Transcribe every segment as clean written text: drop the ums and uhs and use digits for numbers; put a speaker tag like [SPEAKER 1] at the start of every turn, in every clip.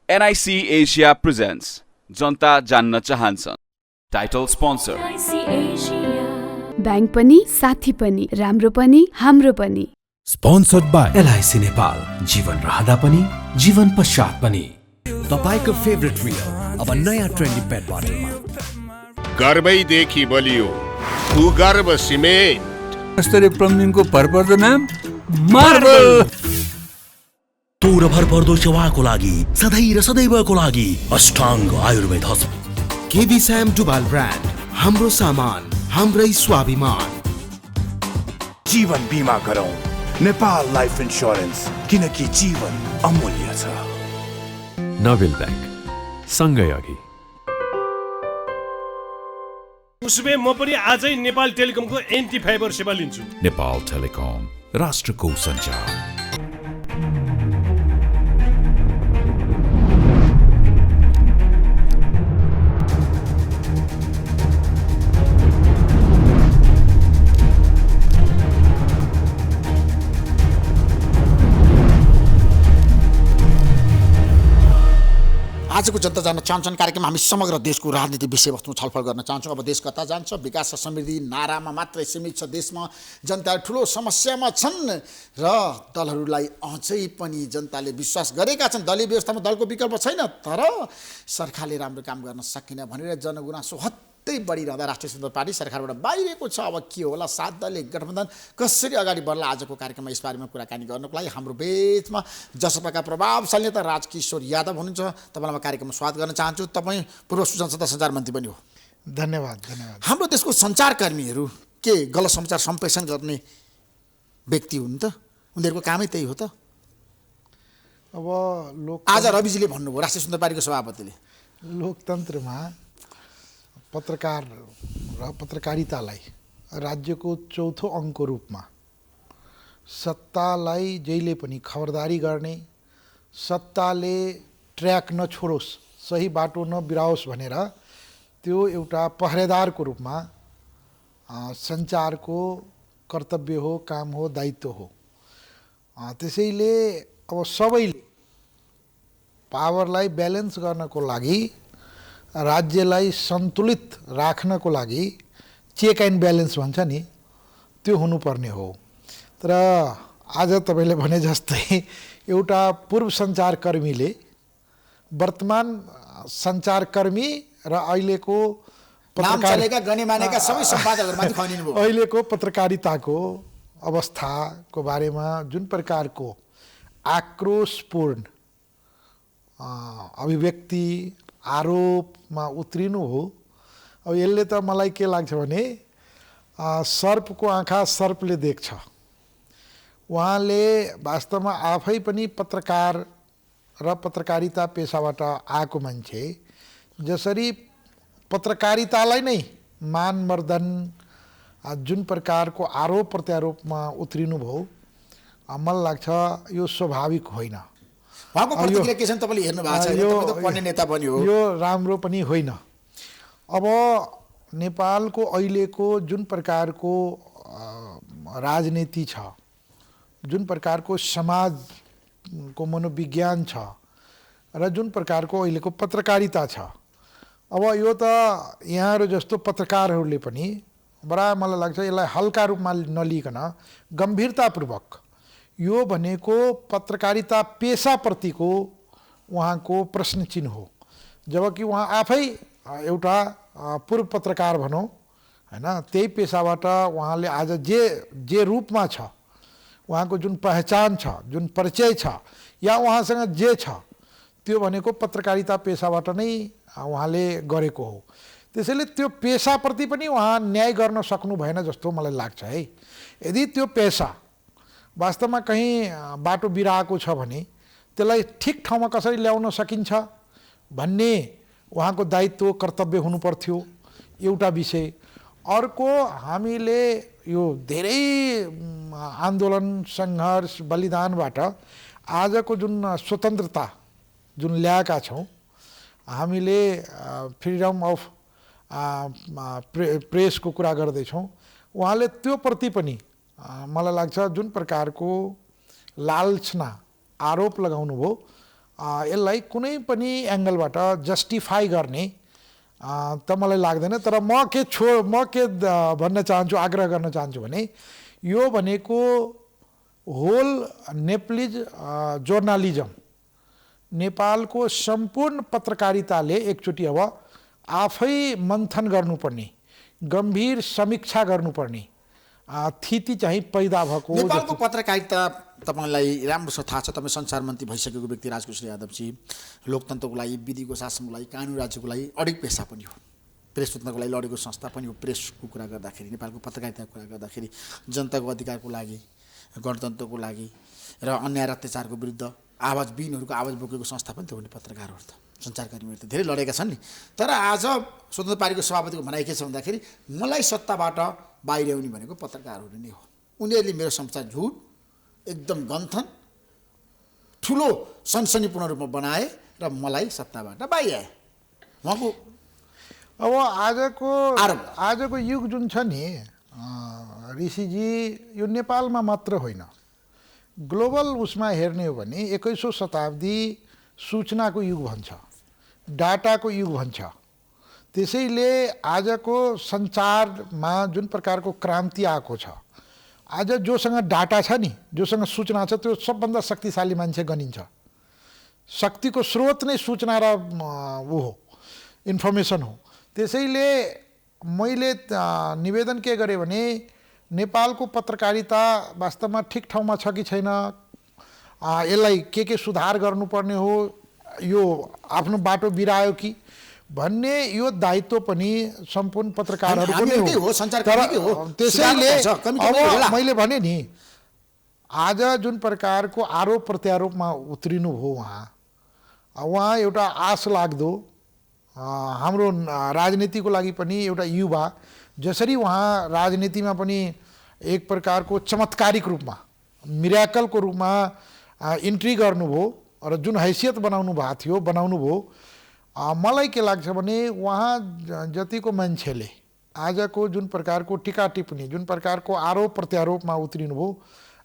[SPEAKER 1] NIC Asia presents जनता जान्न चाहन्छ। Title sponsor
[SPEAKER 2] bank पनि साथी पनि राम्रो पनि हाम्रो पनि।
[SPEAKER 3] स्पोन्सर्ड बाइ LIC नेपाल, जीवन रहँदा पनि जीवन पश्चात पनि। तपाईको फेभरेट रियल अब नयाँ ट्रेन्डी पेट बोटलमा।
[SPEAKER 4] गर्वैदेखि बलियो भूगर्भ सिमेन्ट।
[SPEAKER 5] स्तरीय प्लम्बिङको भरपर्दो नाम मार्बल।
[SPEAKER 6] तोर भरपर्दो सेवाको लागि सधैँ र सदैवको लागि अष्टाङ्ग आयुर्वेद हस्पिटल।
[SPEAKER 7] केबी स्याम डुबाल ब्रान्ड, हाम्रो सामान हाम्रै स्वाभिमान।
[SPEAKER 8] जीवन बीमा गरौँ नेपाल लाइफ इन्स्योरेन्स, किनकि जीवन अमूल्य छ।
[SPEAKER 9] नोबेल बैंक सँगै अघि।
[SPEAKER 10] उसबे म पनि आजै नेपाल टेलिकमको एन्टी फाइबर सेवा लिन्छु।
[SPEAKER 9] नेपाल टेलिकम, राष्ट्रको सञ्चार।
[SPEAKER 11] आजको जनता जान्न चाहन्छन् कार्यक्रम हामी समग्र देशको राजनीतिक विषयवस्तुमा छलफल गर्न चाहन्छौँ। अब देश कता जान्छ? विकास र समृद्धि नारामा मात्रै सीमित छ देशमा, जनता ठुलो समस्यामा छन् र दलहरूलाई अझै पनि जनताले विश्वास गरेका छन्। दलीय व्यवस्थामा दलको विकल्प छैन, तर सरकारले राम्रो काम गर्न सकिन भनेर जनगुनासो हत्तै बढिरहँदा राष्ट्रिय स्वतन्त्र पार्टी सरकारबाट बाहिरको छ। अब के होला? 7 दलीय गठबन्धन कसरी अगाडि बढ्ला? आजको कार्यक्रममा यसबारेमा कुराकानी गर्नको लागि हाम्रो बेचमा जसपाका प्रभावशाली नेता राजकिशोर यादव हुनुहुन्छ। तपाईँलाई म कार्यक्रममा स्वागत गर्न चाहन्छु। तपाईँ पूर्व सूचना तथा सञ्चार मन्त्री पनि हो।
[SPEAKER 12] धन्यवाद धन्यवाद।
[SPEAKER 11] हाम्रो देशको सञ्चारकर्मीहरू के गलत समाचार सम्प्रेषण गर्ने व्यक्ति हुन् त? उनीहरूको कामै त्यही हो त?
[SPEAKER 12] अब
[SPEAKER 11] आज रविजीले भन्नुभयो, राष्ट्रिय स्वतन्त्र पार्टीको सभापतिले,
[SPEAKER 12] लोकतन्त्रमा पत्रकार र पत्रकारितालाई राज्यको चौथो अङ्गको रूपमा सत्तालाई जहिले पनि खबरदारी गर्ने, सत्ताले ट्र्याक नछोडोस्, सही बाटो नबिराओस् भनेर त्यो एउटा पहरेदारको रूपमा सञ्चारको कर्तव्य हो, काम हो, दायित्व हो। त्यसैले अब सबैले पावरलाई ब्यालेन्स गर्नको लागि, राज्यलाई सन्तुलित राख्नको लागि चेक एन्ड ब्यालेन्स भन्छ नि, त्यो हुनुपर्ने हो। तर आज तपाईँले भने जस्तै एउटा पूर्व सञ्चारकर्मीले वर्तमान सञ्चारकर्मी र अहिलेको अहिलेको पत्रकारिताको अवस्थाको बारेमा जुन प्रकारको आक्रोशपूर्ण अभिव्यक्ति आरोपमा उत्रिनु हो, अब यसले त मलाई के लाग्छ भने सर्पको आँखा सर्पले देख्छ। उहाँले वास्तवमा आफै पनि पत्रकार र पत्रकारिता पेसाबाट आएको मान्छे, जसरी पत्रकारितालाई नै मानमर्दन जुन प्रकारको आरोप प्रत्यारोपमा उत्रिनु भयो, मलाई लाग्छ यो स्वाभाविक होइन।
[SPEAKER 11] उहाँको प्रतिक्रिया के छन् तपाईँले हेर्नु भएको छ? तपाईँ त पढ्ने नेता पनि हो।
[SPEAKER 12] यो राम्रो पनि होइन। अब नेपालको अहिलेको जुन प्रकारको राजनीति छ, जुन प्रकारको समाजको मनोविज्ञान छ र जुन प्रकारको अहिलेको पत्रकारिता छ, अब यो त यहाँहरू जस्तो पत्रकारहरूले पनि बडा मलाई लाग्छ यसलाई हल्का रूपमा नलिकन गम्भीरतापूर्वक यो भनेको पत्रकारिता पेसाप्रतिको उहाँको प्रश्न चिन्ह हो। जबकि उहाँ आफै एउटा पूर्व पत्रकार भनौँ हैन, त्यही पेसाबाट उहाँले आज जे रूपमा छ, उहाँको जुन पहिचान छ, जुन परिचय छ, या उहाँसँग जे छ, त्यो भनेको पत्रकारिता पेसाबाट नै उहाँले गरेको हो। त्यसैले त्यो पेसाप्रति पनि उहाँ न्याय गर्न सक्नु भएन जस्तो मलाई लाग्छ है। यदि त्यो पेसा वास्तवमा कहीँ बाटो बिराएको छ भने त्यसलाई ठिक ठाउँमा कसरी ल्याउन सकिन्छ भन्ने उहाँको दायित्व कर्तव्य हुनुपर्थ्यो, एउटा विषय। अर्को, हामीले यो धेरै आन्दोलन सङ्घर्ष बलिदानबाट आजको जुन स्वतन्त्रता जुन ल्याएका छौँ, हामीले फ्रिडम अफ प्रेसको कुरा गर्दैछौँ, उहाँले त्यो प्रति पनि मलाई लाग्छ जुन प्रकारको लालचना आरोप लगाउनु भयो, यसलाई कुनै पनि एङ्गलबाट जस्टिफाई गर्ने त मलाई लाग्दैन। तर म के भन्न चाहन्छु, आग्रह गर्न चाहन्छु भने यो भनेको होल नेप्लिज जर्नलिजम, नेपालको सम्पूर्ण पत्रकारिताले एकचोटि अब आफै मन्थन गर्नुपर्ने, गम्भीर समीक्षा गर्नुपर्ने स्थिति चाहिँ पैदा भएको।
[SPEAKER 11] नेपालको पत्रकारिता तपाईँलाई राम्रोसँग थाहा छ, तपाईँ संचार मन्त्री भइसकेको व्यक्ति राजकिशोर यादवजी लोकतन्त्रको लागि, विधिको शासनको लागि, कानुन राज्यको लागि अडिग पेसा पनि हो, प्रेस स्वतन्त्रको लागि लडेको संस्था पनि हो। प्रेसको कुरा गर्दाखेरि, नेपालको पत्रकारिताको कुरा गर्दाखेरि जनताको अधिकारको लागि, गणतन्त्रको लागि र अन्याय र अत्याचारको विरुद्ध आवाजबिनहरूको आवाज बोकेको संस्था पनि त हो नि पत्रकारहरू त, सञ्चारकर्मीहरू त धेरै लडेका छन् नि। तर आज स्वतन्त्र पार्टीको सभापतिको भनाइ के छ भन्दाखेरि मलाई सत्ताबाट बाहिर आउने भनेको पत्रकारहरू नै हो। उनीहरूले मेरो समाचार झुट एकदम गन्थन ठुलो सनसनीपूर्ण रूपमा बनाए र मलाई सत्ताबाट बाहिर आए। उहाँको
[SPEAKER 12] अब आजको युग जुन छ नि ऋषिजी, यो नेपालमा मात्र होइन, ग्लोबल उसमा हेर्ने हो भने 21औं शताब्दी सूचनाको युग भन्छ, डाटाको युग भन्छ। त्यसैले आजको सञ्चारमा जुन प्रकारको क्रान्ति आएको छ, आज जोसँग डाटा छ नि, जोसँग सूचना छ, त्यो सबभन्दा शक्तिशाली मान्छे गनिन्छ। शक्तिको स्रोत नै सूचना र ऊ हो, इन्फर्मेसन हो। त्यसैले मैले निवेदन के गरेँ भने नेपालको पत्रकारिता वास्तवमा ठिक ठाउँमा छ कि छैन, यसलाई के सुधार गर्नुपर्ने हो, यो आफ्नो बाटो बिरायो कि भन्ने यो दायित्व पनि सम्पूर्ण पत्रकारहरूको नै हो। त्यसैले अब मैले भने नि, आज जुन प्रकारको आरोप प्रत्यारोपमा उत्रिनु भयो उहाँ एउटा आश लाग्दो हाम्रो राजनीतिको लागि पनि एउटा युवा, जसरी उहाँ राजनीतिमा पनि एक प्रकारको चमत्कारिक रूपमा, मिराकलको रूपमा इन्ट्री गर्नुभयो र जुन हैसियत बनाउनु भयो, मलाई के लाग्छ भने उहाँ जतिको मान्छेले आजको जुन प्रकारको टीका टिप्पणी, जुन प्रकारको आरोप प्रत्यारोपमा उत्रिनु भयो,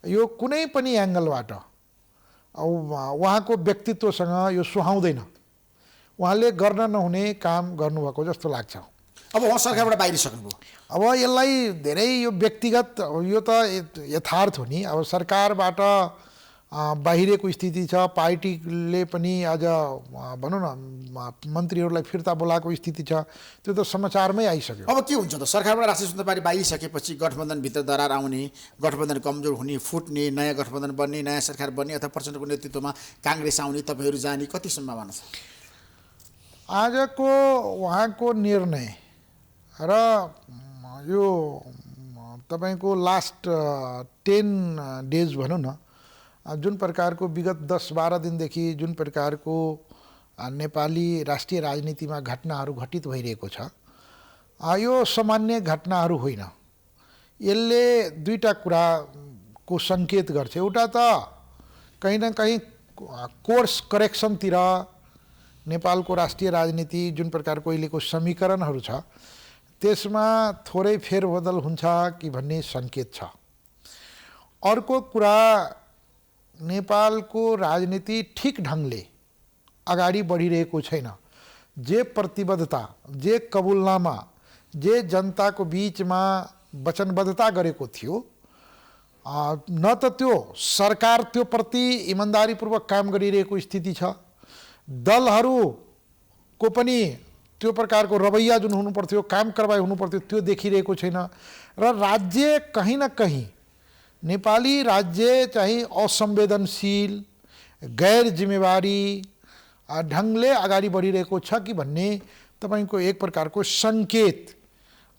[SPEAKER 12] यो कुनै पनि एङ्गलबाट उहाँको व्यक्तित्वसँग यो सुहाउँदैन। उहाँले गर्न नहुने काम गर्नुभएको जस्तो लाग्छ।
[SPEAKER 11] अब उहाँ सरकारबाट बाहिरिसक्नुभयो,
[SPEAKER 12] अब यसलाई धेरै यो व्यक्तिगत, यो त यथार्थ हो नि। अब सरकारबाट बाहिरेको स्थिति छ, पार्टीले पनि आज भनौँ न मन्त्रीहरूलाई फिर्ता बोलाएको स्थिति छ, त्यो त समाचारमै आइसक्यो।
[SPEAKER 11] अब के हुन्छ त, सरकारबाट राष्ट्रिय स्वतन्त्र पार्टी बाहिरिसकेपछि गठबन्धनभित्र दरार आउने, गठबन्धन कमजोर हुने, फुट्ने, नयाँ गठबन्धन बन्ने, नयाँ सरकार बन्ने अथवा प्रचण्डको नेतृत्वमा काङ्ग्रेस आउने, तपाईँहरू जाने कति सम्भावना छ?
[SPEAKER 12] आजको उहाँको निर्णय र यो तपाईँको लास्ट 10 डेज भनौँ न, जुन प्रकारको विगत 10-12 दिनदेखि जुन प्रकारको नेपाली राष्ट्रिय राजनीतिमा घटनाहरू घटित भइरहेको छ, यो सामान्य घटनाहरू होइन। यसले दुईटा कुराको सङ्केत गर्छ। एउटा त कहीँ न कहीँ कोर्स करेक्सनतिर नेपालको राष्ट्रिय राजनीति जुन प्रकारको अहिलेको समीकरणहरू छ त्यसमा थोरै फेरबदल हुन्छ कि भन्ने सङ्केत छ। अर्को कुरा, नेपालको राजनीति ठिक ढङ्गले अगाडि बढिरहेको छैन। जे प्रतिबद्धता, जे कबुलनामा, जे जनताको बिचमा वचनबद्धता गरेको थियो, न त त्यो सरकार त्यो प्रति इमान्दारीपूर्वक काम गरिरहेको स्थिति छ, दलहरूको पनि त्यो प्रकारको रवैया जुन हुनुपर्थ्यो, काम कारबाही हुनुपर्थ्यो, त्यो देखिरहेको छैन। र राज्य कहीँ न कहीँ, नेपाली राज्य चाहिँ असंवेदनशील, गैर जिम्मेवारी ढङ्गले अगाडि बढिरहेको छ कि भन्ने तपाईँको एक प्रकारको सङ्केत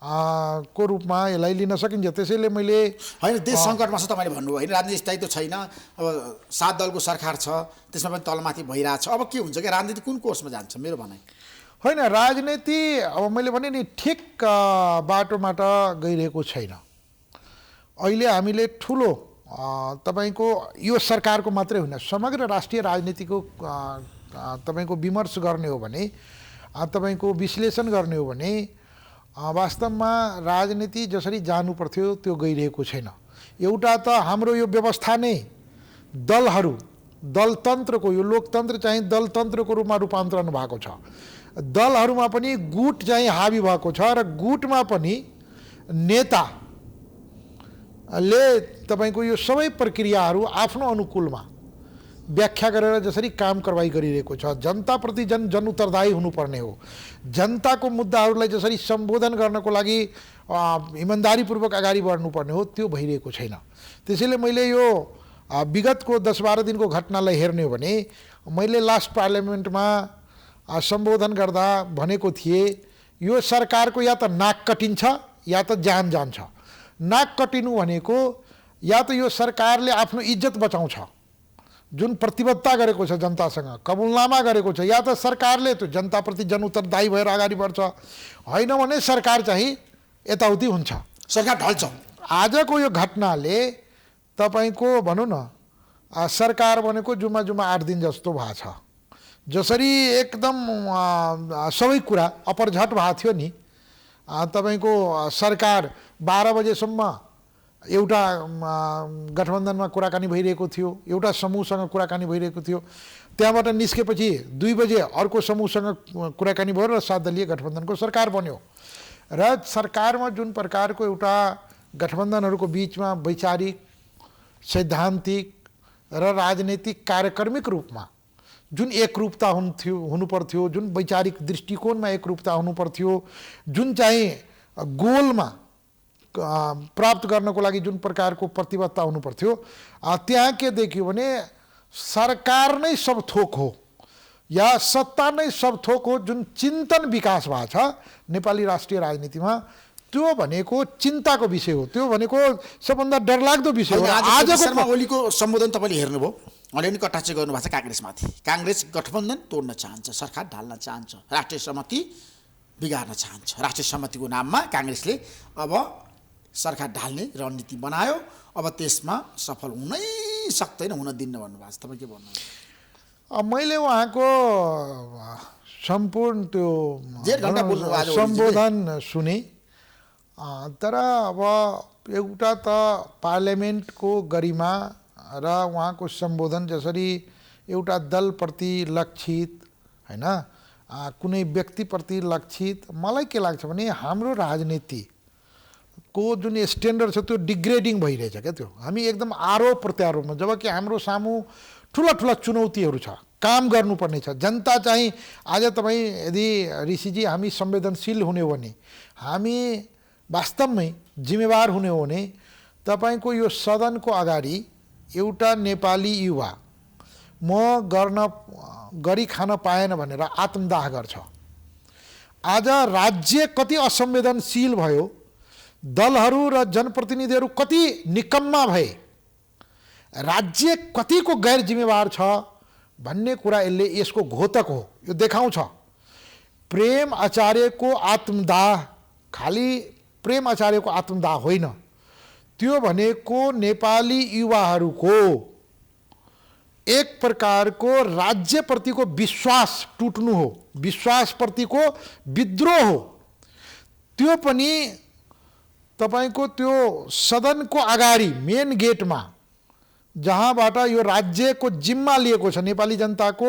[SPEAKER 12] को रूपमा यसलाई लिन सकिन्छ। त्यसैले मैले
[SPEAKER 11] होइन, देश सङ्कटमा छ तपाईँले भन्नुभयो होइन, राजनीतिक स्थायित्व छैन, अब 7 दलको सरकार छ, त्यसमा पनि तलमाथि भइरहेछ। अब के हुन्छ कि राजनीति कुन कोर्समा जान्छ? मेरो भनाइ
[SPEAKER 12] होइन, राजनीति अब मैले भने नि ठिक बाटोमा त गइरहेको छैन। अहिले हामीले ठुलो तपाईँको यो सरकारको मात्रै होइन, समग्र राष्ट्रिय राजनीतिको तपाईँको विमर्श गर्ने हो भने, तपाईँको विश्लेषण गर्ने हो भने वास्तवमा राजनीति जसरी जानुपर्थ्यो त्यो गइरहेको छैन। एउटा त हाम्रो यो व्यवस्था नै दलहरू दलतन्त्रको यो लोकतन्त्र चाहिँ दलतन्त्रको रूपमा रूपान्तरण भएको छ। दलहरूमा पनि गुट चाहिँ हावी भएको छ र गुटमा पनि नेताले तपाईँको यो सबै प्रक्रियाहरू आफ्नो अनुकूलमा व्याख्या गरेर जसरी काम कारबाही गरिरहेको छ। जनताप्रति जन उत्तरदायी हुनुपर्ने हो। जनताको मुद्दाहरूलाई जसरी सम्बोधन गर्नको लागि इमान्दारीपूर्वक अगाडि बढ्नुपर्ने हो, त्यो भइरहेको छैन। त्यसैले मैले यो विगतको 10-12 दिनको घटनालाई हेर्ने हो भने मैले लास्ट पार्लियामेन्टमा सम्बोधन गर्दा भनेको थिएँ, यो सरकारको या त नाक कटिन्छ या त जान जान्छ। नाक कटिनु भनेको या त यो सरकारले आफ्नो इज्जत बचाउँछ, जुन प्रतिबद्धता गरेको छ जनतासँग, कबुलनामा गरेको छ, या त सरकारले त्यो जनताप्रति जन उत्तरदायी भएर अगाडि बढ्छ। होइन भने सरकार चाहिँ यताउति हुन्छ,
[SPEAKER 11] सरकार ढल्छ।
[SPEAKER 12] आजको यो घटनाले तपाईको भनौँ न सरकार भनेको जुम्मा 8 दिन जस्तो भएको छ। जसरी एकदम सबै कुरा अपरझट भएको थियो नि, तपाईको सरकार 12 बजेसम्म एउटा गठबन्धनमा कुराकानी भइरहेको थियो, एउटा समूहसँग कुराकानी भइरहेको थियो, त्यहाँबाट निस्केपछि 2 बजे अर्को समूहसँग कुराकानी भयो र 7 दलीय गठबन्धनको सरकार बन्यो। र सरकारमा जुन प्रकारको एउटा गठबन्धनहरूको बिचमा वैचारिक, सैद्धान्तिक र राजनीतिक कार्यक्रमिक रूपमा जुन एकरूपता हुनुपर्थ्यो, जुन वैचारिक दृष्टिकोणमा एकरूपता हुनुपर्थ्यो, जुन चाहिँ गोलमा प्राप्त गर्नको लागि जुन प्रकारको प्रतिबद्धता हुनुपर्थ्यो, त्यहाँ के देखियो भने सरकार नै सब थोक हो या सत्ता नै सब थोक हो। जुन चिन्तन विकास भएको छ नेपाली राष्ट्रिय राजनीतिमा, त्यो भनेको चिन्ताको विषय हो, त्यो भनेको सबभन्दा डरलाग्दो विषय हो।
[SPEAKER 11] आजको शर्मा ओलीको सम्बोधन तपाईँले हेर्नुभयो, उहाँले पनि कटाक्ष गर्नुभएको छ काङ्ग्रेसमाथि। काङ्ग्रेस गठबन्धन तोड्न चाहन्छ, सरकार ढाल्न चाहन्छ, राष्ट्रिय सहमति बिगार्न चाहन्छ। राष्ट्रिय सहमतिको नाममा काङ्ग्रेसले अब सरकार ढाल्ने रणनीति बनायो, अब त्यसमा सफल हुनै सक्दैन, हुन दिन्न भन्नुभएको छ। तपाईँ के भन्नुहुन्छ?
[SPEAKER 12] मैले उहाँको सम्पूर्ण त्यो सम्बोधन सुने, तर अब एउटा त पार्लियामेन्टको गरिमा र उहाँको सम्बोधन जसरी एउटा दलप्रति लक्षित हैन, कुनै व्यक्तिप्रति लक्षित, मलाई के लाग्छ भने हाम्रो राजनीतिको जुन स्ट्यान्डर्ड छ त्यो डिग्रेडिङ भइरहेछ क्या। त्यो हामी एकदम आरोप प्रत्यारोपमा, जबकि हाम्रो सामु ठुला चुनौतीहरू छ, काम गर्नुपर्ने छ। जनता चाहिँ आज तपाईँ यदि ऋषिजी हामी संवेदनशील हुने हो भने, हामी वास्तवमै जिम्मेवार हुने हो भने, तपाईँको यो सदनको अगाडि एउटा नेपाली युवा म गरी खान पाएन भनेर आत्मदाह गर्छ। आज राज्य कति असंवेदनशील भयो, दलहरू र जनप्रतिनिधिहरू कति निकम्मा भए, राज्य कतिको गैर जिम्मेवार छ भन्ने कुरा यसको घोतक हो, यो देखाउँछ। प्रेम आचार्यको आत्मदाह खाली प्रेम आचार्यको आत्मदाह होइन, त्यो भनेको नेपाली युवाहरूको एक प्रकारको राज्यप्रतिको विश्वास टुट्नु हो, विश्वासप्रतिको विद्रोह हो। त्यो पनि तपाईको त्यो सदनको अगाडि मेन गेटमा जहाँबाट यो राज्यको जिम्मा लिएको छ, नेपाली जनताको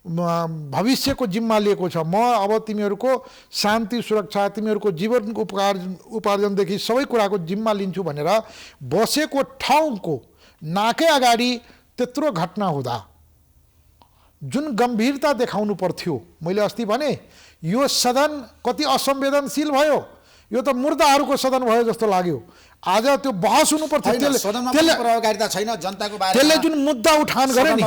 [SPEAKER 12] भविष्यको जिम्मा लिएको छ, म अब तिमीहरूको शान्ति सुरक्षा, तिमीहरूको जीवन उपार्जनदेखि सबै कुराको जिम्मा लिन्छु भनेर बसेको ठाउँको नाकै अगाडि त्यत्रो घटना हुँदा जुन गम्भीरता देखाउनु पर्थ्यो, मैले अस्ति भने यो सदन कति असंवेदनशील भयो, यो त मुर्दाहरूको सदन भयो जस्तो लाग्यो। आज त्यो बहस हुनु पर्थ्यो,
[SPEAKER 11] प्रभावकारिता छैन जनताको बारेमा,
[SPEAKER 12] त्यसले जुन मुद्दा उठान गरे नि,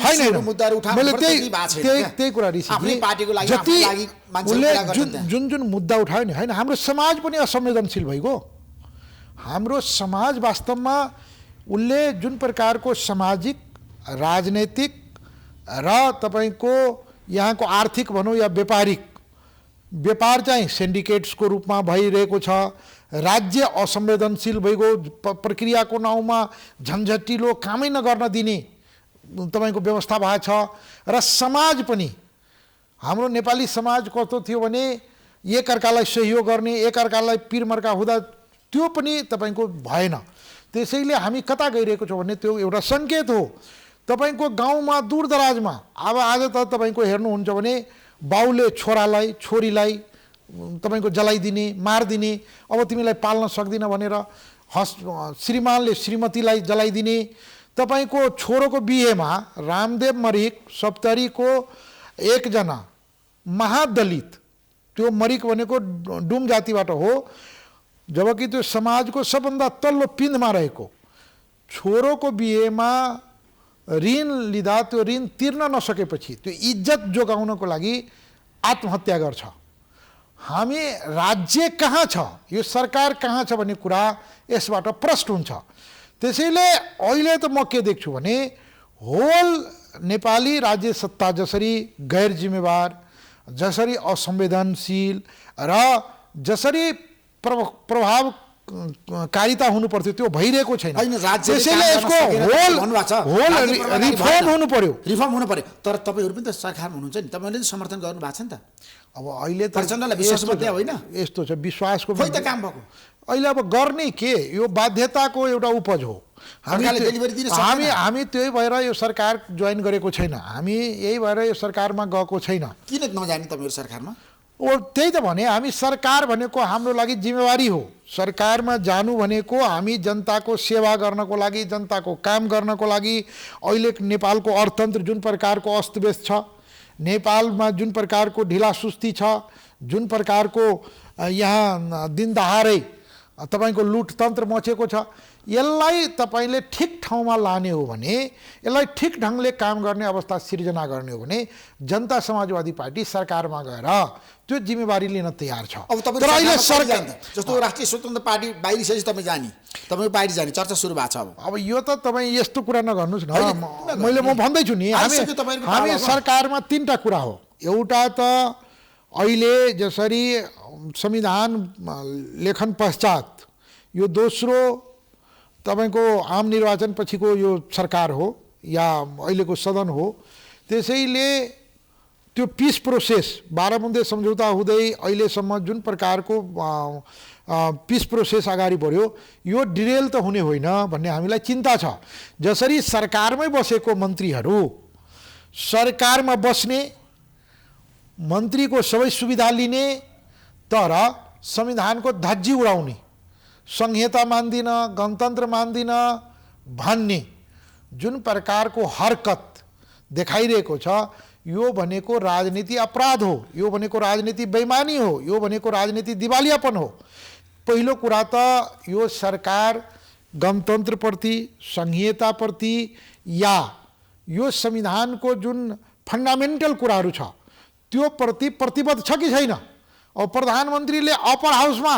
[SPEAKER 11] हैन मुद्दाहरु उठान
[SPEAKER 12] मैले त्यही कुरा ऋषि
[SPEAKER 11] आफ्नै पार्टीको लागि
[SPEAKER 12] जति
[SPEAKER 11] लागि
[SPEAKER 12] उले जुन मुद्दा उठायो नि, हैन हाम्रो समाज पनि असंवेदनशील भइगयो। हाम्रो समाज वास्तवमा उनले जुन प्रकारको सामाजिक, राजनैतिक र तपाईको यहाँको आर्थिक भनौँ या व्यापार चाहिँ सिन्डिकेट्सको रूपमा भइरहेको छ, राज्य असंवेदनशील भइगयो, प्रक्रियाको नाउँमा झन्झटिलो कामै नगर्न दिने तपाईको व्यवस्था भएको छ। र समाज पनि हाम्रो नेपाली समाज कस्तो थियो भने एकअर्कालाई सहयोग गर्ने, एकअर्कालाई पिरमर्का हुँदा त्यो पनि तपाईको भएन। त्यसैले हामी कता गइरहेको छौँ भने त्यो एउटा सङ्केत हो। तपाईँको गाउँमा दूरदराजमा अब आज त तपाईँको हेर्नुहुन्छ भने बाउले छोरालाई छोरीलाई तपाईँको जलाइदिने मारिदिने, अब तिमीलाई पाल्न सक्दिन भनेर श्रीमानले श्रीमतीलाई जलाइदिने। तपाईँको छोरोको बिहेमा रामदेव मरिक सप्तरीको एकजना महादलित, त्यो मरिक भनेको डुम जातिबाट हो, जबकि त्यो समाजको सबभन्दा तल्लो पिँधमा रहेको छोरोको बिहेमा ऋण लिँदा त्यो ऋण तिर्न नसकेपछि त्यो इज्जत जोगाउनको लागि आत्महत्या गर्छ। हामी राज्य कहाँ छ, यो सरकार कहाँ छ भन्ने कुरा यसबाट प्रष्ट हुन्छ। त्यसैले अहिले त म के देख्छु भने होल नेपाली राज्य सत्ता जसरी गैर जिम्मेवार, जसरी असंवेदनशील र जसरी प्रभावकारिता हुनु पर्थ्यो त्यो भइरहेको छैन। त्यसैले यसको होल रिफर्म हुनु पर्यो।
[SPEAKER 11] रिफर्म हुनु पर्यो। तर तपाईँहरू पनि त सरकारमा हुनुहुन्छ नि, तपाईँले पनि समर्थन गर्नु भएको छ नि त।
[SPEAKER 12] अब अहिले त
[SPEAKER 11] प्रचण्डलाई विश्वास मात्रै होइन,
[SPEAKER 12] यस्तो छ विश्वासको
[SPEAKER 11] खोइ त काम भएको।
[SPEAKER 12] अहिले अब गर्ने के, यो बाध्यताको एउटा उपज हो। हामी त्यही भएर यो सरकार जोइन गरेको छैन, हामी यही भएर यो सरकारमा गएको छैन।
[SPEAKER 11] किन नजाने तपाईँहरू सरकारमा?
[SPEAKER 12] त्यही त भने हामी सरकार भनेको हाम्रो लागि जिम्मेवारी हो। सरकारमा जानु भनेको हामी जनताको सेवा गर्नको लागि, जनताको काम गर्नको लागि। अहिले नेपालको अर्थतन्त्र जुन प्रकारको अस्तव्यस्त छ, नेपालमा जुन प्रकारको ढिलासुस्ती छ, जुन प्रकारको यहाँ दिनदहारै तपाईँको लुटतन्त्र मचेको छ, यसलाई तपाईँले ठिक ठाउँमा लाने हो भने, यसलाई ठिक ढङ्गले काम गर्ने अवस्था सिर्जना गर्ने हो भने जनता समाजवादी पार्टी सरकारमा गएर त्यो जिम्मेवारी लिन तयार छ।
[SPEAKER 11] अब तपाईँ अहिले सरकार जस्तो राष्ट्रिय स्वतन्त्र पार्टी बाहिर सकेपछि तपाईँ जाने, तपाईँ बाहिर जाने चर्चा सुरु भएको छ।
[SPEAKER 12] अब यो त तपाईँ यस्तो कुरा नगर्नुहोस् न, म भन्दैछु नि, हामी सरकारमा तीनटा कुरा हो। एउटा त अहिले जसरी संविधान लेखन पश्चात यो दोस्रो तपाईको आम निर्वाचन पछिको यो सरकार हो या अहिलेको सदन हो। त्यसैले त्यो पिस प्रोसेस 12 बुँदे सम्झौता हुँदै अहिलेसम्म जुन प्रकारको पिस प्रोसेस अगाडि बढ्यो, यो डिरेल त हुने होइन भन्ने हामीलाई चिन्ता छ। जसरी सरकारमै बसेको मन्त्रीहरू सरकारमा बस्ने, मन्त्रीको सबै सुविधा लिने, तर संविधानको धज्जी उडाउने, संहिता मान्दिन, गणतन्त्र मान्दिन भन्ने जुन प्रकारको हरकत देखाइरहेको छ, यो भनेको राजनीति अपराध हो, यो भनेको राजनीति बेइमानी हो, यो भनेको राजनीति दिवालियापन हो। पहिलो कुरा त यो सरकार गणतन्त्रप्रति, संहिताप्रति या यो संविधानको जुन फन्डामेन्टल कुराहरू छ त्यो प्रति प्रतिबद्ध छ कि छैन। अब प्रधानमन्त्रीले अप्पर हाउसमा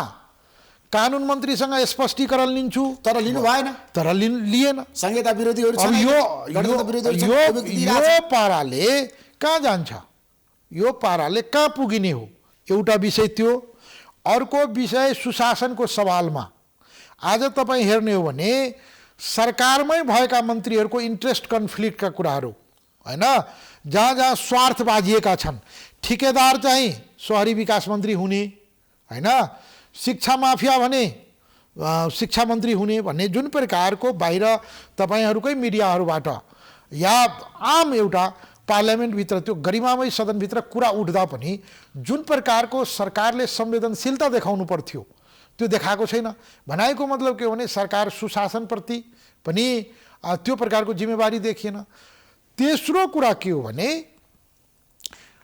[SPEAKER 12] कानुन मन्त्रीसँग स्पष्टीकरण लिन्छु
[SPEAKER 11] तर लिनु भएन,
[SPEAKER 12] तर लिएन।
[SPEAKER 11] संहिता विरोधीहरू छन्,
[SPEAKER 12] यो पाराले कहाँ जान्छ, यो पाराले कहाँ पुगिने हो, एउटा विषय त्यो। अर्को विषय सुशासनको सवालमा आज तपाईँ हेर्ने हो भने सरकारमै भएका मन्त्रीहरूको इन्ट्रेस्ट कन्फ्लिक्टका कुराहरू हैन, जहाँ जहाँ स्वार्थ बाजिएका छन्। ठेकेदार चाहिँ शहरी विकास मन्त्री हुने हैन, शिक्षा माफिया भने शिक्षा मन्त्री हुने भन्ने जुन प्रकारको बाहिर तपाईहरुकै मिडियाहरूबाट या आम एउटा पार्लियामेन्टभित्र त्यो गरिमामय सदनभित्र कुरा उठ्दा पनि जुन प्रकारको सरकारले संवेदनशीलता देखाउनु पर्थ्यो त्यो देखाएको छैन। भनाइको मतलब के हो भने सरकार सुशासनप्रति पनि त्यो प्रकारको जिम्मेवारी देखिएन। तेस्रो कुरा के हो भने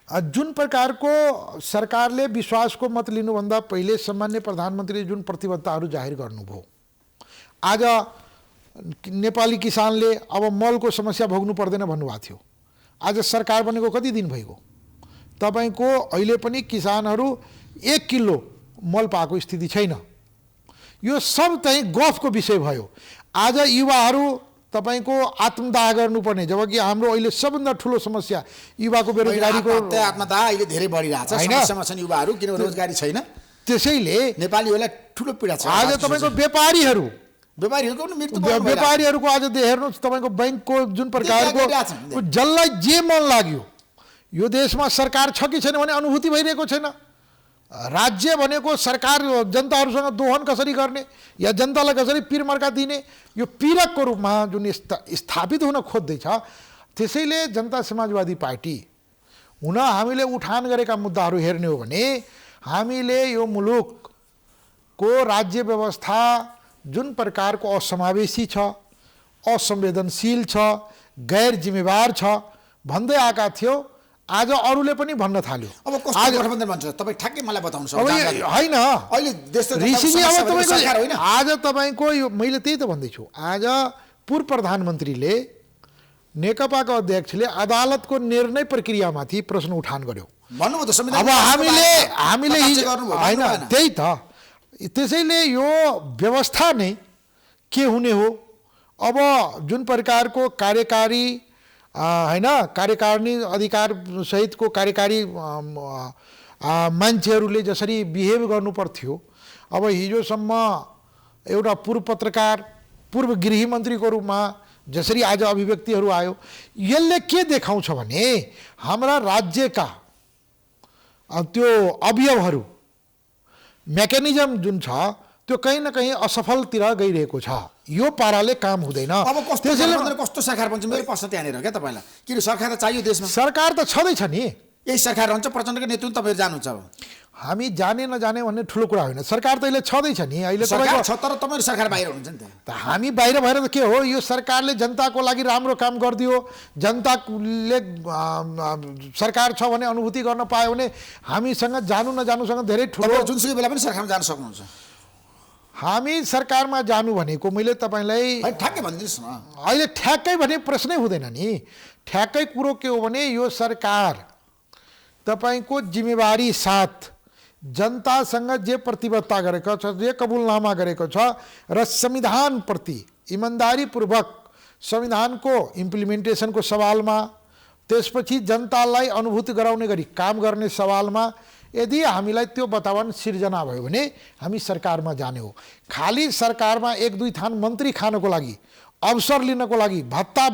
[SPEAKER 12] जुन प्रकारको सरकारले विश्वासको मत लिनुभन्दा पहिले सामान्य प्रधानमन्त्रीले जुन प्रतिबद्धताहरू जाहेर गर्नुभयो, आज नेपाली किसानले अब मलको समस्या भोग्नु पर्दैन भन्नुभएको थियो। आज सरकार बनेको कति दिन भइगयो, तपाईको अहिले पनि किसानहरू 1 किलो मल पाएको स्थिति छैन। यो सब चाहिँ गफको विषय भयो। आज युवाहरू तपाईको आत्मदाह गर्नुपर्ने, जबकि हाम्रो अहिले सबभन्दा ठुलो समस्या युवाको बेरोजगारीको
[SPEAKER 11] आत्मदाह अहिले धेरै बढिरहेछ। समस्यामा छन् युवाहरू, किन रोजगारी छैन।
[SPEAKER 12] त्यसैले
[SPEAKER 11] नेपालीहरूलाई ठुलो पीडा छ।
[SPEAKER 12] आज तपाईको व्यापारीहरूको आज हेर्नुहोस्, तपाईको बैंकको जुन प्रकारको जसलाई जे मन लाग्यो, यो देशमा सरकार छ कि छैन भने अनुभूति भइरहेको छैन। राज्य भनेको सरकार जनताहरूसँग दोहन कसरी गर्ने या जनतालाई कसरी पिरमर्का दिने यो पीडकको रूपमा जुन स्थापित हुन खोज्दैछ। त्यसैले जनता समाजवादी पार्टी हुन हामीले उठान गरेका मुद्दाहरू हेर्ने हो भने हामीले यो मुलुकको राज्य व्यवस्था जुन प्रकारको असमावेशी छ, असंवेदनशील छ, गैर जिम्मेवार छ भन्दै आएका थियो। आज अरूले पनि भन्न थाल्यो।
[SPEAKER 11] अब कस्तो गठबन्धन भन्छ तपाईँ ठ्याक्कै मलाई बताउनुहोस्।
[SPEAKER 12] होइन
[SPEAKER 11] अहिले देश त
[SPEAKER 12] ऋषिजी अब
[SPEAKER 11] सरकार
[SPEAKER 12] तपाईँको
[SPEAKER 11] होइन।
[SPEAKER 12] आज तपाईँको यो मैले त्यही त भन्दैछु। आज पूर्व प्रधानमन्त्रीले नेकपाका अध्यक्षले अदालतको निर्णय प्रक्रियामाथि प्रश्न उठान गर्यो।
[SPEAKER 11] भन्नुभयो त संविधान।
[SPEAKER 12] अब हामीले होइन त्यही त। त्यसैले यो व्यवस्था नै के हुने हो। अब जुन प्रकारको कार्यकारी होइन कार्यकारिणी अधिकार सहितको कार्यकारी मान्छेहरूले जसरी बिहेभ गर्नु पर्थ्यो, अब हिजोसम्म एउटा पूर्व पत्रकार पूर्व गृहमन्त्रीको रूपमा जसरी आज अभिव्यक्तिहरू आयो, यसले के देखाउँछ भने हाम्रा राज्यका त्यो अवयवहरू मेकानिजम जुन छ त्यो कहीँ न कहीँ असफलतिर गइरहेको छ। यो पाराले काम हुँदैन।
[SPEAKER 11] अब कस्तो सरकार बन्छ मेरो प्रश्न त्यहाँनिर क्या तपाईँलाई। किन सरकार त चाहियो देशमा?
[SPEAKER 12] सरकार त छँदैछ नि।
[SPEAKER 11] यही सरकार रहन्छ, प्रचण्डको नेतृत्व तपाईँहरू जानुहुन्छ। अब
[SPEAKER 12] हामी जाने नजाने भन्ने ठुलो कुरा होइन। सरकार त अहिले छँदैछ नि। अहिले
[SPEAKER 11] सरकार छ तर तपाईँहरू सरकार बाहिर हुनुहुन्छ नि
[SPEAKER 12] त। हामी बाहिर भएर त के हो, यो सरकारले जनताको लागि राम्रो काम गरिदियो, जनताले सरकार छ भने अनुभूति गर्न पायो भने हामीसँग जानु नजानुसँग धेरै ठुलो।
[SPEAKER 11] जुनसुकै बेला पनि सरकारमा जान सक्नुहुन्छ।
[SPEAKER 12] हामी सरकारमा जानु भनेको मैले तपाईँलाई
[SPEAKER 11] ठ्याक्कै भनिदिनुहोस् न।
[SPEAKER 12] अहिले ठ्याक्कै भने प्रश्नै हुँदैन नि। ठ्याक्कै कुरो के हो भने यो सरकार तपाईँको जिम्मेवारी साथ जनतासँग जे प्रतिबद्धता गरेको छ, जे कबुलनामा गरेको छ र संविधानप्रति इमान्दारीपूर्वक संविधानको इम्प्लिमेन्टेसनको सवालमा, त्यसपछि जनतालाई अनुभूति गराउने गरी काम गर्ने सवालमा यदि हामीलाई त्यो वातावरण सिर्जना भयो भने हामी सरकारमा जाने हो। खाली सरकारमा एक दुई थान मन्त्री खानको लागि, अवसर लिनको लागि, भत्ता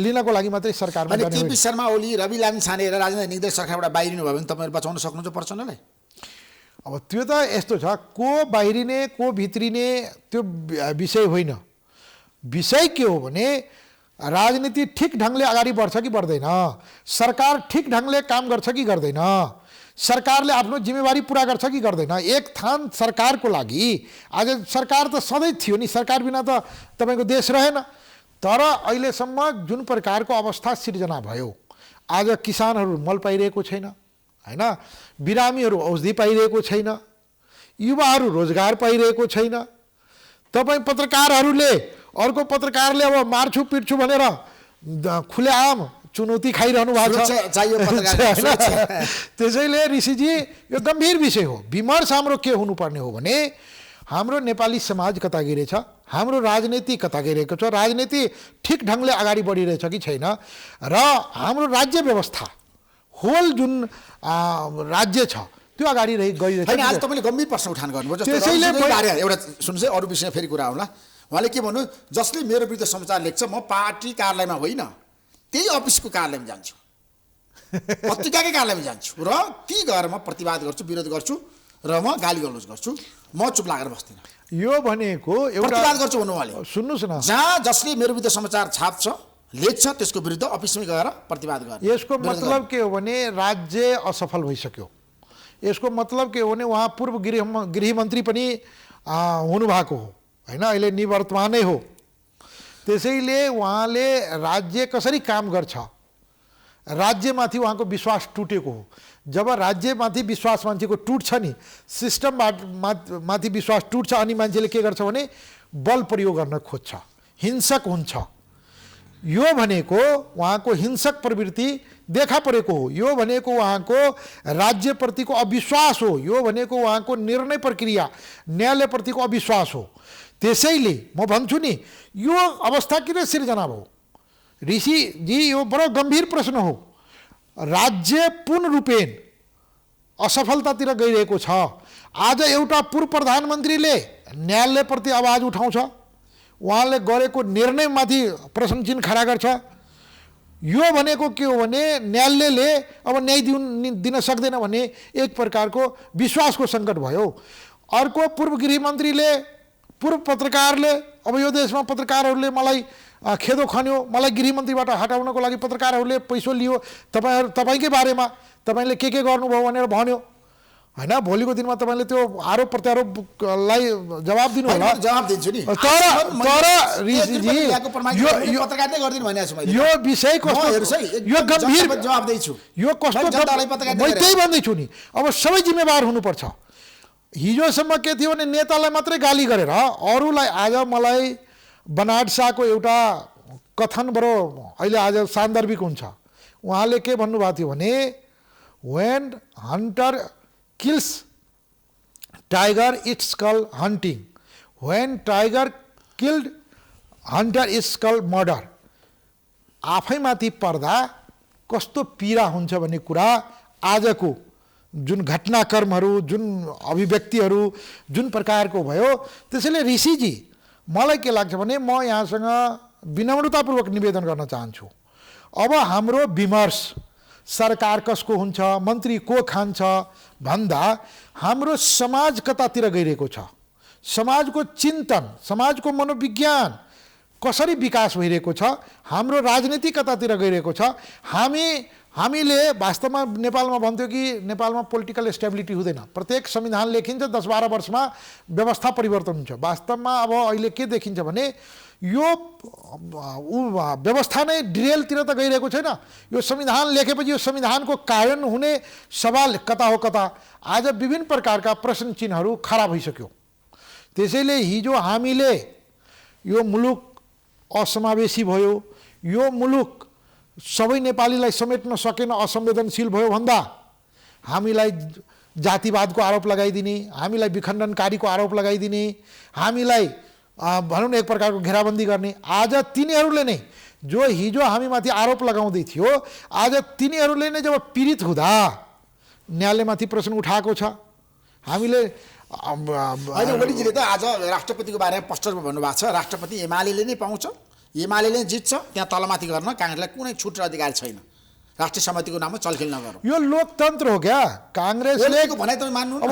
[SPEAKER 12] लिनको लागि मात्रै सरकारमा जाने हो।
[SPEAKER 11] केपी शर्मा ओली, रवि लामी छाने र राजेन्द्र निग्दे सरकारबाट बाहिरिनु भयो भने तपाईँहरू बचाउन सक्नुहुन्छ प्रचण्डलाई?
[SPEAKER 12] अब त्यो त यस्तो छ, को बाहिरिने को भित्रिने त्यो विषय होइन। विषय के हो भने राजनीति ठिक ढङ्गले अगाडि बढ्छ कि बढ्दैन, सरकार ठिक ढङ्गले काम गर्छ कि गर्दैन, सरकारले आफ्नो जिम्मेवारी पुरा गर्छ कि गर्दैन। एक थान सरकारको लागि आज सरकार त सधैँ थियो नि, सरकार बिना त तपाईँको देश रहेन। तर अहिलेसम्म जुन प्रकारको अवस्था सिर्जना भयो, आज किसानहरू मल पाइरहेको छैन होइन, बिरामीहरू औषधि पाइरहेको छैन, युवाहरू रोजगार पाइरहेको छैन। तपाईँ पत्रकारहरूले अर्को पत्रकारले अब मार्छु पिट्छु भनेर खुलेआम चुनौती खाइरहनु भएको छ। त्यसैले ऋषिजी यो गम्भीर विषय हो। विमर्श हाम्रो के हुनुपर्ने हो भने हाम्रो नेपाली समाज कता गइरहेछ, हाम्रो राजनीति कता गइरहेको छ, राजनीति ठिक ढङ्गले अगाडि बढिरहेछ कि छैन, र हाम्रो राज्य व्यवस्था होल जुन राज्य छ त्यो अगाडि गइरहेछ।
[SPEAKER 11] आज तपाईँले गम्भीर प्रश्न उठान गर्नुभयो।
[SPEAKER 12] त्यसैले
[SPEAKER 11] एउटा सुन्नुहोस् है, अरू विषय फेरि कुरा आउला। उहाँले के भन्नु, जसले मेरो विरुद्ध समाचार लेख्छ म पार्टी कार्यालयमा होइन त्यही अफिसको कार्यालयमा जान्छु, पत्रिकाकै कार्यालयमा जान्छु र ती गएर म प्रतिवाद गर्छु, विरोध गर्छु र म गाली गलौज गर्छु, म चुप लागेर बस्दिनँ।
[SPEAKER 12] यो भनेको एउटा
[SPEAKER 11] प्रतिवाद गर्छु भन्नु उहाँले।
[SPEAKER 12] सुन्नुहोस् न,
[SPEAKER 11] जहाँ जसले मेरो विरुद्ध समाचार छाप्छ लेख्छ त्यसको विरुद्ध अफिसमै गएर प्रतिवाद गर्ने।
[SPEAKER 12] यसको मतलब के हो भने राज्य असफल भइसक्यो। यसको मतलब के हो भने उहाँ पूर्व गृहमन्त्री पनि हुनुभएको हो होइन, अहिले निवर्तमानै हो। त्यसैले उहाँले राज्य कसरी काम गर्छ, राज्यमाथि उहाँको विश्वास टुटेको हो। जब राज्यमाथि विश्वास मान्छेको टुट्छ नि, सिस्टम माथि विश्वास टुट्छ, अनि मान्छेले के गर्छ भने बल प्रयोग गर्न खोज्छ, हिंसक हुन्छ। यो भनेको उहाँको हिंसक प्रवृत्ति देखा परेको हो। यो भनेको उहाँको राज्यप्रतिको अविश्वास हो। यो भनेको उहाँको निर्णय प्रक्रिया, न्यायालयप्रतिको अविश्वास हो। त्यसैले म भन्छु नि, यो अवस्था किन सिर्जना भयो? ऋषिजी यो बडो गम्भीर प्रश्न हो। राज्य पूर्ण रूपेण असफलतातिर गइरहेको छ। आज एउटा पूर्व प्रधानमन्त्रीले न्यायालयप्रति आवाज उठाउँछ, उहाँले गरेको निर्णयमाथि प्रश्न चिन्ह खडा गर्छ, यो भनेको के हो भने न्यायालयले अब न्याय दिन सक्दैन भने एक प्रकारको विश्वासको सङ्कट भयो। अर्को पूर्व गृहमन्त्रीले पूर्व पत्रकारले अब यो देशमा पत्रकारहरूले मलाई खेदो खन्यो, मलाई गृहमन्त्रीबाट हटाउनको लागि पत्रकारहरूले पैसा लियो, तपाईँकै बारेमा तपाईँले के गर्नुभयो भनेर भन्यो हैन। भोलिको दिनमा तपाईँले त्यो आरोप प्रत्यारोपलाई जवाब दिनु होला।
[SPEAKER 11] जवाब दिन्छु नि।
[SPEAKER 12] तर ऋषिजी यो विषय कस्तो, यो गम्भीर
[SPEAKER 11] जवाब दिन्छु,
[SPEAKER 12] यो कस्तो म त्यही भन्दैछु नि। अब सबै जिम्मेवार हुनुपर्छ। हिजोसम्म के थियो भने नेतालाई मात्रै गाली गरेर अरूलाई, आज मलाई बनाड शाहको एउटा कथन बडो अहिले आज सान्दर्भिक हुन्छ। उहाँले के भन्नुभएको थियो भने when hunter kills tiger it's called hunting, when tiger killed hunter it's called murder। आफैमाथि पर्दा कस्तो पीडा हुन्छ भन्ने कुरा आजको जुन घटनाक्रमहरू, जुन अभिव्यक्तिहरू जुन प्रकारको भयो, त्यसैले ऋषिजी मलाई के लाग्छ भने म यहाँसँग विनम्रतापूर्वक निवेदन गर्न चाहन्छु। अब हाम्रो विमर्श सरकार कसको हुन्छ, मन्त्री को खान्छ भन्दा हाम्रो समाज कतातिर गइरहेको छ, समाजको चिन्तन, समाजको मनोविज्ञान कसरी विकास भइरहेको छ, हाम्रो राजनीति कतातिर गइरहेको छ। हामीले वास्तवमा नेपालमा भन्थ्यो कि नेपालमा पोलिटिकल स्टेबिलिटी हुँदैन, प्रत्येक संविधान लेखिन्छ 10-12 वर्षमा व्यवस्था परिवर्तन हुन्छ। वास्तवमा अब अहिले के देखिन्छ भने यो व्यवस्था नै डिरेलतिर त गइरहेको छैन। यो संविधान लेखेपछि यो संविधानको कार्यान्वयन हुने सवाल कता हो कता। आज विभिन्न प्रकारका प्रश्न चिन्हहरू खडा भइसक्यो। त्यसैले हिजो हामीले यो मुलुक असमावेशी भयो, यो मुलुक सबै नेपालीलाई समेट्न सकेन, असंवेदनशील भयो भन्दा हामीलाई जातिवादको आरोप लगाइदिने, हामीलाई विखण्डनकारीको आरोप लगाइदिने, हामीलाई भनौँ न एक प्रकारको घेराबन्दी गर्ने, आज तिनीहरूले नै जो हिजो हामीमाथि आरोप लगाउँदै थियो, आज तिनीहरूले नै जब पीडित हुँदा न्यायालयमाथि प्रश्न उठाएको छ। हामीले
[SPEAKER 11] होइन, ओलीजीले त आज राष्ट्रपतिको बारेमा पोस्टरमा भन्नुभएको छ राष्ट्रपति एमाले नै पाउँछ, एमाले जित्छ, त्यहाँ तलमाथि गर्न काङ्ग्रेसलाई कुनै छुट र अधिकार छैन, राष्ट्रिय समितिको नाममा चलखेल नगरौँ।
[SPEAKER 12] यो लोकतन्त्र हो क्या। काङ्ग्रेसले
[SPEAKER 11] भनाइ तपाईँ मान्नु,
[SPEAKER 12] अब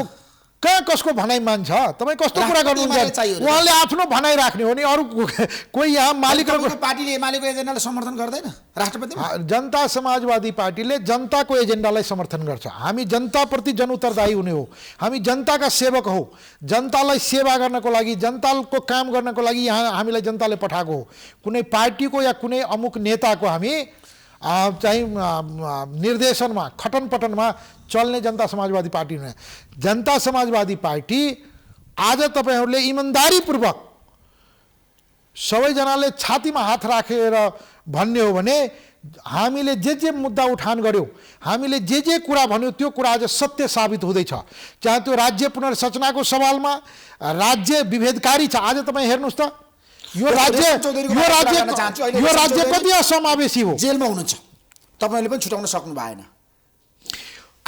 [SPEAKER 12] कहाँ कसको भनाइ मान्छ? तपाईँ कस्तो कुरा गर्नुहुन्छ? उहाँले आफ्नो भनाइ राख्ने हो नि, अरू कोही यहाँ मालिकहरूको
[SPEAKER 11] पार्टीले एमालेको एजेन्डालाई समर्थन गर्दैन। राष्ट्रपति
[SPEAKER 12] जनता समाजवादी पार्टीले जनताको एजेन्डालाई समर्थन गर्छ। हामी जनताप्रति जनउत्तरदायी हुने हो, हामी जनताका सेवक हौ। जनतालाई सेवा गर्नको लागि, जनताको काम गर्नको लागि यहाँ हामीलाई जनताले पठाएको हो। कुनै पार्टीको या कुनै अमुक नेताको हामी चाहिँ निर्देशनमा, खटनपटनमा चल्ने जनता समाजवादी पार्टी हुने। जनता समाजवादी पार्टी आज तपाईँहरूले इमान्दारीपूर्वक सबैजनाले छातीमा हात राखेर भन्ने हो भने हामीले जे मुद्दा उठान गर्यौँ, हामीले जे कुरा भन्यो त्यो कुरा आज सत्य साबित हुँदैछ। चाहे त्यो राज्य पुनर्संरचनाको सवालमा राज्य विभेदकारी छ। आज तपाईँ हेर्नुहोस् त, यो राज्य कति असमावेशी हो।
[SPEAKER 11] जेलमा हुनुहुन्छ, तपाईँले पनि छुटाउन सक्नु भएन।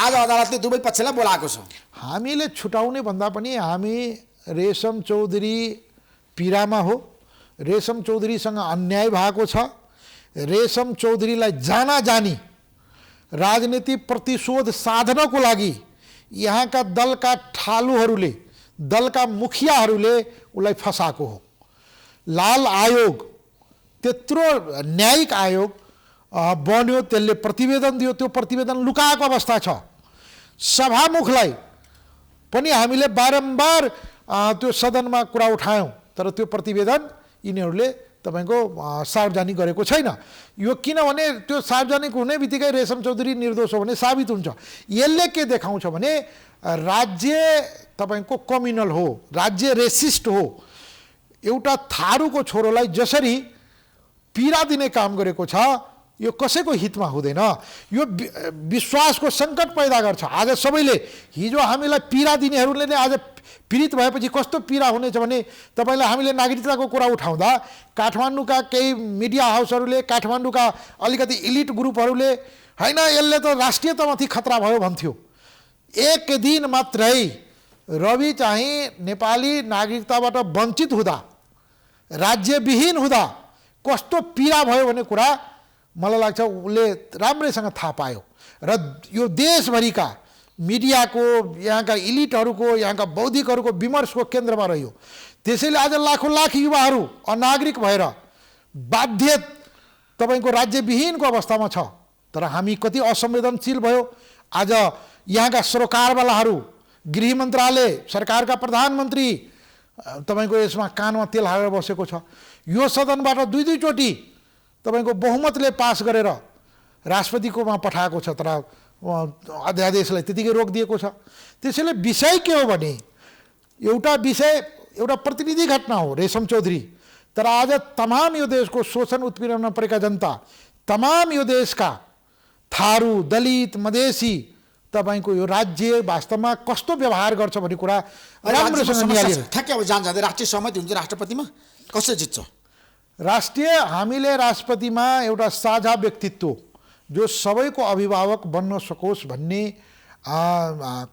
[SPEAKER 11] आज अदालतले दुवै पक्षलाई बोलाएको छ।
[SPEAKER 12] हामीले छुटाउने भन्दा पनि हामी रेशम चौधरी पीडामा हो, रेशम चौधरीसँग अन्याय भएको छ। रेशम चौधरीलाई जानी राजनीति प्रतिशोध साध्नको लागि यहाँका दलका ठालुहरूले, दलका मुखियाहरूले उसलाई फसाएको हो। लाल आयोग त्यत्रो न्यायिक आयोग बन्यो, त्यसले प्रतिवेदन दियो, त्यो प्रतिवेदन लुकाएको अवस्था छ। सभामुखलाई पनि हामीले बारम्बार त्यो सदनमा कुरा उठायौँ, तर त्यो प्रतिवेदन यिनीहरूले तपाईँको सार्वजनिक गरेको छैन। यो किनभने त्यो सार्वजनिक हुने बित्तिकै रेशम चौधरी निर्दोष हो भने साबित हुन्छ। यसले के देखाउँछ भने राज्य तपाईँको कम्युनल हो, राज्य रेसिस्ट हो। एउटा थारूको छोरोलाई जसरी पीडा दिने काम गरेको छ, यो कसैको हितमा हुँदैन। यो विश्वासको सङ्कट पैदा गर्छ। आज सबैले हिजो हामीलाई पीडा दिनेहरूले नै आज पीडित भएपछि कस्तो पीडा हुनेछ भने तपाईँलाई हामीले नागरिकताको कुरा उठाउँदा काठमाडौँका केही मिडिया हाउसहरूले, काठमाडौँका अलिकति इलिट ग्रुपहरूले होइन यसले त राष्ट्रियतामाथि खतरा भयो भन्थ्यो। एक दिन मात्रै रवि चाहिँ नेपाली नागरिकताबाट वञ्चित हुँदा, राज्यविहीन हुँदा कस्तो पीडा भयो भन्ने कुरा मलाई लाग्छ उसले राम्रैसँग थाहा पायो र यो देशभरिका मिडियाको यहाँका इलिटहरूको यहाँका बौद्धिकहरूको विमर्शको केन्द्रमा रह्यो। त्यसैले आज लाखौँ लाख युवाहरू अनागरिक भएर बाध्य तपाईँको राज्यविहीनको अवस्थामा छ। तर हामी कति असंवेदनशील भयो। आज यहाँका सरोकारवालाहरू, गृह मन्त्रालय, सरकारका प्रधानमन्त्री तपाईँको यसमा कानमा तेल हालेर बसेको छ। यो सदनबाट दुई चोटि तपाईँको बहुमतले पास गरेर राष्ट्रपतिकोमा पठाएको छ, तर अध्यादेशलाई त्यतिकै रोकिदिएको छ। त्यसैले विषय के हो भने एउटा प्रतिनिधि घटना हो रेशम चौधरी, तर आज तमाम यो देशको शोषण उत्पीडनमा परेका जनता, तमाम यो देशका थारू, दलित, मधेसी तपाईँको यो राज्य वास्तवमा कस्तो व्यवहार गर्छ भन्ने कुरा राम्रोसँग निहालेर
[SPEAKER 11] ठ्याक्कै अब जाँदै राष्ट्रिय सहमति हुन्छ राष्ट्रपतिमा कसले जित्छ?
[SPEAKER 12] हामीले राष्ट्रपतिमा एउटा साझा व्यक्तित्व जो सबैको अभिभावक बन्न सकोस् भन्ने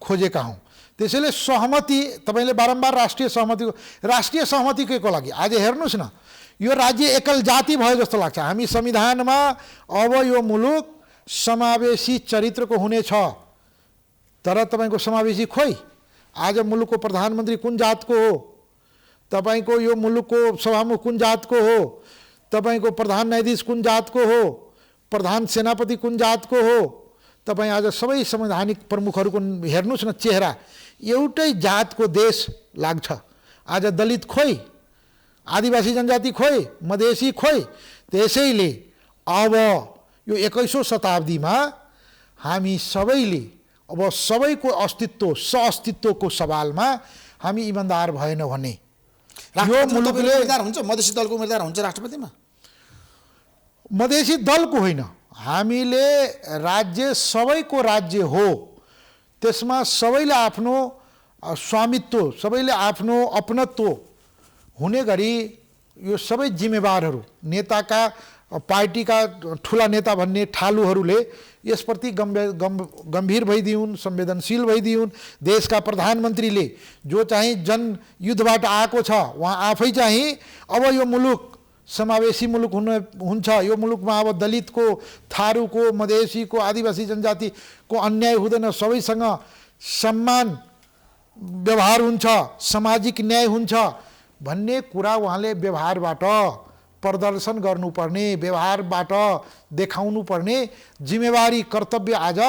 [SPEAKER 12] खोजेका हौँ। त्यसैले सहमति तपाईँले बारम्बार राष्ट्रिय सहमतिको लागि आज हेर्नुहोस् न, यो राज्य एकल जाति भयो जस्तो लाग्छ। हामी संविधानमा अब यो मुलुक समावेशी चरित्रको हुनेछ, तर तपाईँको समावेशी खोइ आज मुलुकको प्रधानमन्त्री कुन जातको हो, तपाईँको यो मुलुकको सभामुख कुन जातको हो, तपाईँको प्रधान न्यायाधीश कुन जातको हो, प्रधान सेनापति कुन जातको हो। तपाईँ आज सबै संवैधानिक प्रमुखहरूको हेर्नुहोस् न चेहरा, एउटै जातको देश लाग्छ। आज दलित खोइ, आदिवासी जनजाति खोइ, मधेसी खोइ। त्यसैले अब यो 21औं शताब्दीमा हामी सबैले अब सबैको अस्तित्व सहअस्तित्वको सवालमा हामी इमानदार भएन भने यो मुलुकले
[SPEAKER 11] हुन्छ। मधेसी दलको उम्मेदवार हुन्छ राष्ट्रपतिमा?
[SPEAKER 12] मधेसी दलको होइन, हामीले राज्य सबैको राज्य हो, त्यसमा सबैले आफ्नो स्वामित्व, सबैले आफ्नो अपनत्व हुने गरी यो सबै जिम्मेवारहरू, नेताका पार्टीका ठुला नेता भन्ने ठालुहरूले यसप्रति गम्भीर भइदिउन्, संवेदनशील भइदिउन्। देशका प्रधानमन्त्रीले जो चाहिँ जनयुद्धबाट आएको छ, उहाँ आफै चाहिँ अब यो मुलुक समावेशी मुलुक हुन्छ, यो मुलुकमा अब दलितको, थारूको, मधेसीको, आदिवासी जनजातिको अन्याय हुँदैन, सबैसँग सम्मान व्यवहार हुन्छ, सामाजिक न्याय हुन्छ भन्ने कुरा उहाँले व्यवहारबाट प्रदर्शन गर्नुपर्ने, व्यवहारबाट देखाउनु पर्ने जिम्मेवारी, कर्तव्य आज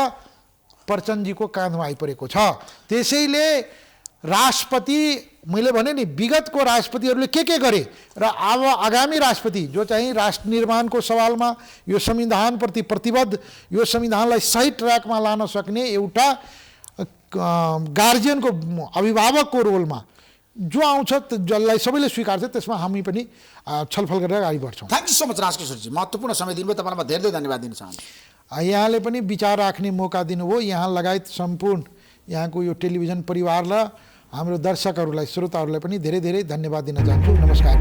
[SPEAKER 12] प्रचण्डजीको काँधमा आइपरेको छ। त्यसैले राष्ट्रपति, मैले भने नि विगतको राष्ट्रपतिहरूले के गरे र अब आगामी राष्ट्रपति जो चाहिँ राष्ट्र निर्माणको सवालमा यो संविधानप्रति प्रतिबद्ध, यो संविधानलाई सही ट्र्याकमा लान सक्ने एउटा गार्जियनको, अभिभावकको रोलमा जो आउँछ, जसलाई सबैले स्वीकार्छ, त्यसमा हामी पनि छलफल गरेर अगाडि बढ्छौँ।
[SPEAKER 11] थ्याङ्क यू सो मच राजकिशोरजी, महत्त्वपूर्ण समय दिनुभयो, तपाईँलाई धेरै धन्यवाद दिन चाहन्छु।
[SPEAKER 12] यहाँले पनि विचार राख्ने मौका दिनुभयो। यहाँ लगायत सम्पूर्ण यहाँको यो टेलिभिजन परिवारलाई, हाम्रो दर्शकहरूलाई, श्रोताहरूलाई पनि धेरै धेरै धन्यवाद दिन चाहन्छु। नमस्कार।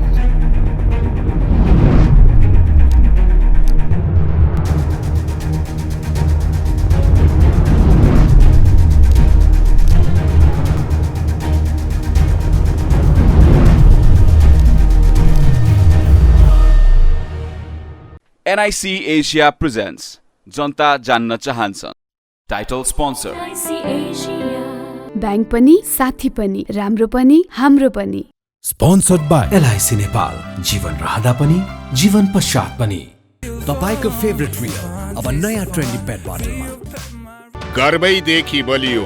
[SPEAKER 1] NIC Asia presents जनता जान्न चाहन्छन्। टाइटल स्पोन्सर
[SPEAKER 2] बैंक पनि, साथी पनि, राम्रो पनि, हाम्रो पनि।
[SPEAKER 3] स्पोन्सर्ड बाई LIC नेपाल, जीवन रहँदा पनि जीवन पश्चात पनि। तपाईको फेभरेट रियल अब नयाँ ट्रेन्डी पेट बोतलमा।
[SPEAKER 4] गर्वैदेखि बलियो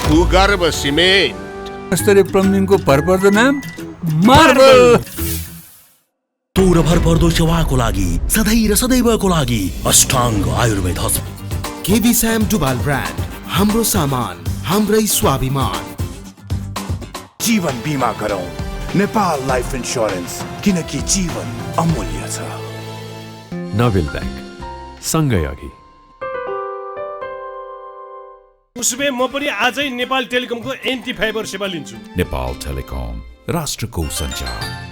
[SPEAKER 4] भूगर्भ सिमेन्ट।
[SPEAKER 5] स्तरीय प्लम्बिङको भरपर्दो नाम मार्बल।
[SPEAKER 6] तोर भरपर्दो सेवाको लागि, सधैँ र सदैवको लागि अष्टाङ्ग आयुर्वेद हस्पिटल।
[SPEAKER 7] केबी सैम डुबाल ब्रान्ड, हाम्रो सामान हाम्रै स्वाभिमान।
[SPEAKER 8] जीवन बीमा गरौँ नेपाल लाइफ इन्स्योरेन्स, किनकि जीवन अमूल्य छ।
[SPEAKER 9] नोबेल बैंक, सँगै अघि।
[SPEAKER 10] उसबे म पनि आजै नेपाल टेलिकमको एन्टी फाइबर सेवा लिन्छु।
[SPEAKER 9] नेपाल टेलिकम, राष्ट्रको सञ्चार।